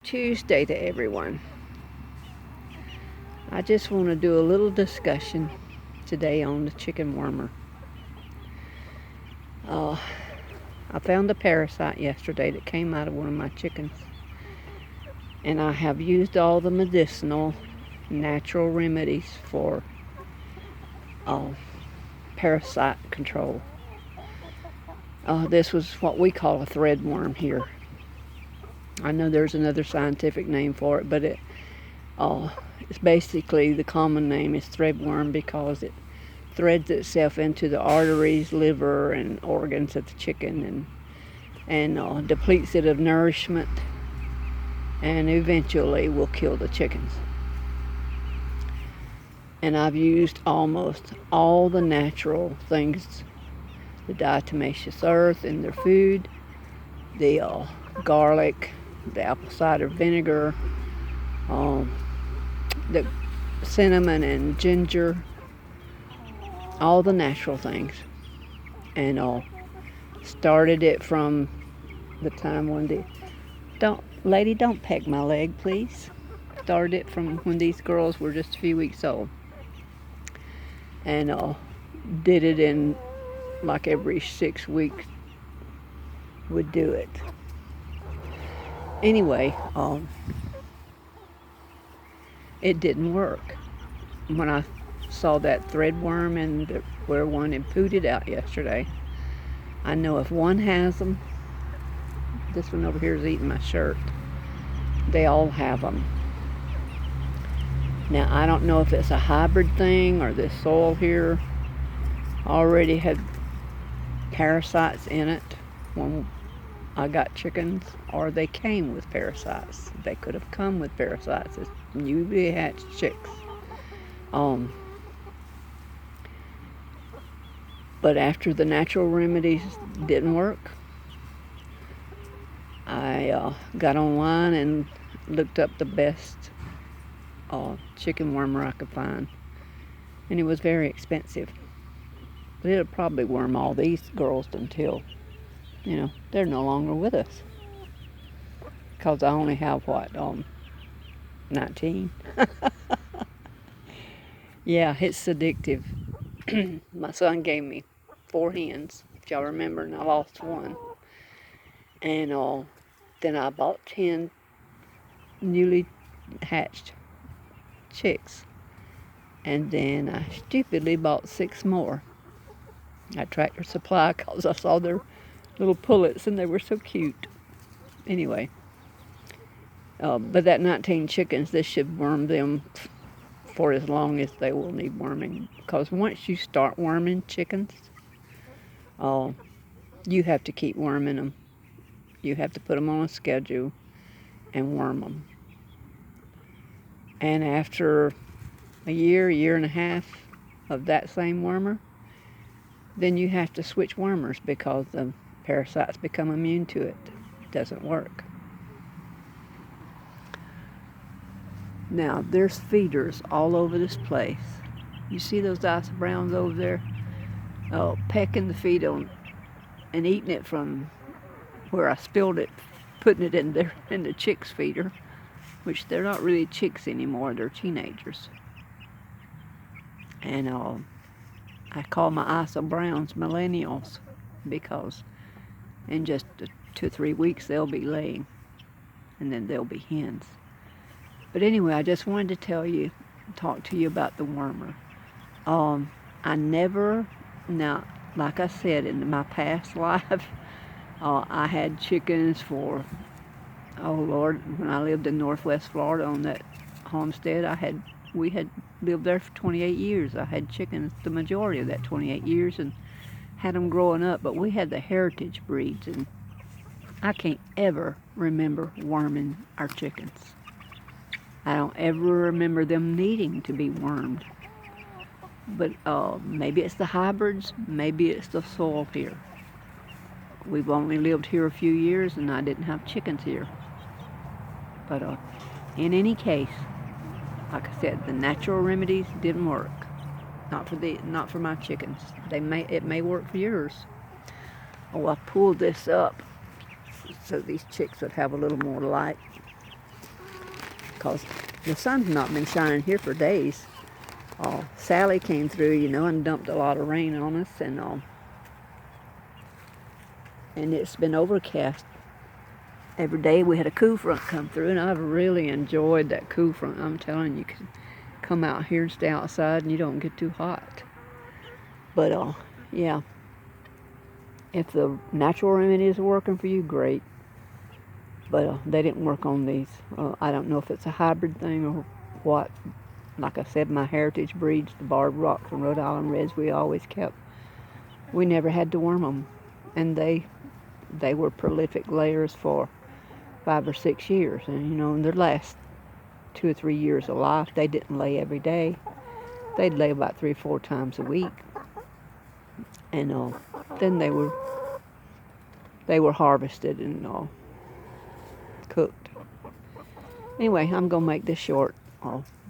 Tuesday to everyone. I just want to do a little discussion today on the chicken wormer. I found a parasite yesterday that came out of one of my chickens, and I have used all the medicinal, natural remedies for parasite control. This was what we call a threadworm here. I know there's another scientific name for it, but it's basically, the common name is threadworm because it threads itself into the arteries, liver, and organs of the chicken and depletes it of nourishment and eventually will kill the chickens. And I've used almost all the natural things, the diatomaceous earth in their food, the garlic, the apple cider vinegar, the cinnamon and ginger, all the natural things, and started it from the time when don't peg my leg, please. Started it from when these girls were just a few weeks old, and did it in like every 6 weeks. Would do it anyway. It didn't work. When I saw that threadworm and where one had pooted out yesterday, I know if one has them, this one over here is eating my shirt, they all have them. Now, I don't know if it's a hybrid thing or this soil here already had parasites in it when I got chickens, or they came with parasites. They could have come with parasites as newly hatched chicks. But after the natural remedies didn't work, I got online and looked up the best chicken wormer I could find. And it was very expensive. But it'll probably worm all these girls until, they're no longer with us. Because I only have, 19? Yeah, it's addictive. My son gave me 4 hens, if y'all remember, and I lost one. And then I bought 10 newly hatched chicks. And then I stupidly bought 6 more at Tractor Supply because I saw their little pullets and they were so cute. Anyway, but that 19 chickens, this should worm them for as long as they will need worming. Because once you start worming chickens, you have to keep worming them. You have to put them on a schedule and worm them. And after a year and a half of that same wormer, then you have to switch wormers because the parasites become immune to it. It doesn't work. Now, there's feeders all over this place. You see those ice browns over there? Pecking the feed on and eating it from where I spilled it, putting it in the chicks' feeder, which they're not really chicks anymore, they're teenagers. And I call my ice browns millennials because in just 2 or 3 weeks they'll be laying, and then they'll be hens. But anyway, I just wanted to talk to you about the wormer. Now, like I said, in my past life, I had chickens for, when I lived in Northwest Florida on that homestead, we had lived there for 28 years. I had chickens the majority of that 28 years and had them growing up, but we had the heritage breeds, and I can't ever remember worming our chickens. I don't ever remember them needing to be wormed. But maybe it's the hybrids, maybe it's the soil here. We've only lived here a few years and I didn't have chickens here. But in any case, like I said, the natural remedies didn't work. Not for my chickens. It may work for yours. I pulled this up so these chicks would have a little more light. because the sun's not been shining here for days. Sally came through, you know, and dumped a lot of rain on us, and it's been overcast. Every day we had a cool front come through, and I've really enjoyed that cool front. I'm telling you, you can come out here and stay outside and you don't get too hot. But yeah, if the natural remedies are working for you, great. But they didn't work on these. I don't know if it's a hybrid thing or what. Like I said, my heritage breeds, the Barred Rocks and Rhode Island Reds, we always kept. We never had to worm them, and they were prolific layers for 5 or 6 years, and you know, in their last 2 or 3 years of life, they didn't lay every day. They'd lay about 3 or 4 times a week, and then they were harvested and cooked. Anyway, I'm gonna make this short.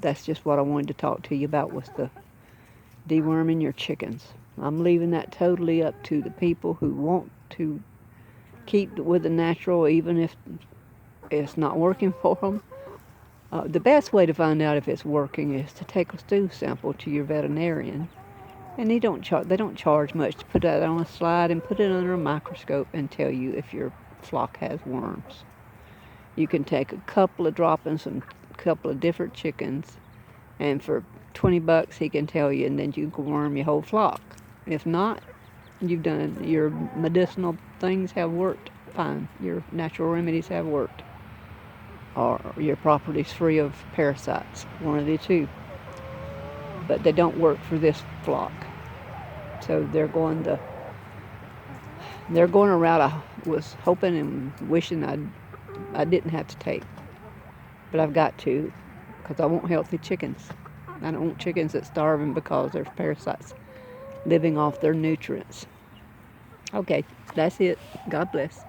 That's just what I wanted to talk to you about, was the deworming your chickens. I'm leaving that totally up to the people who want to keep with the natural, even if it's not working for them. The best way to find out if it's working is to take a stool sample to your veterinarian, and they don't charge much to put that on a slide and put it under a microscope and tell you if your flock has worms. You can take a couple of droppings and a couple of different chickens, and for $20 he can tell you, and then you can worm your whole flock. If not, you've done your medicinal things have worked fine. Your natural remedies have worked. Or your property's free of parasites, one of the two. But they don't work for this flock. So they're going a route I was hoping and wishing I didn't have to take. But I've got to, because I want healthy chickens. I don't want chickens that starving because there's parasites living off their nutrients. Okay, that's it. God bless.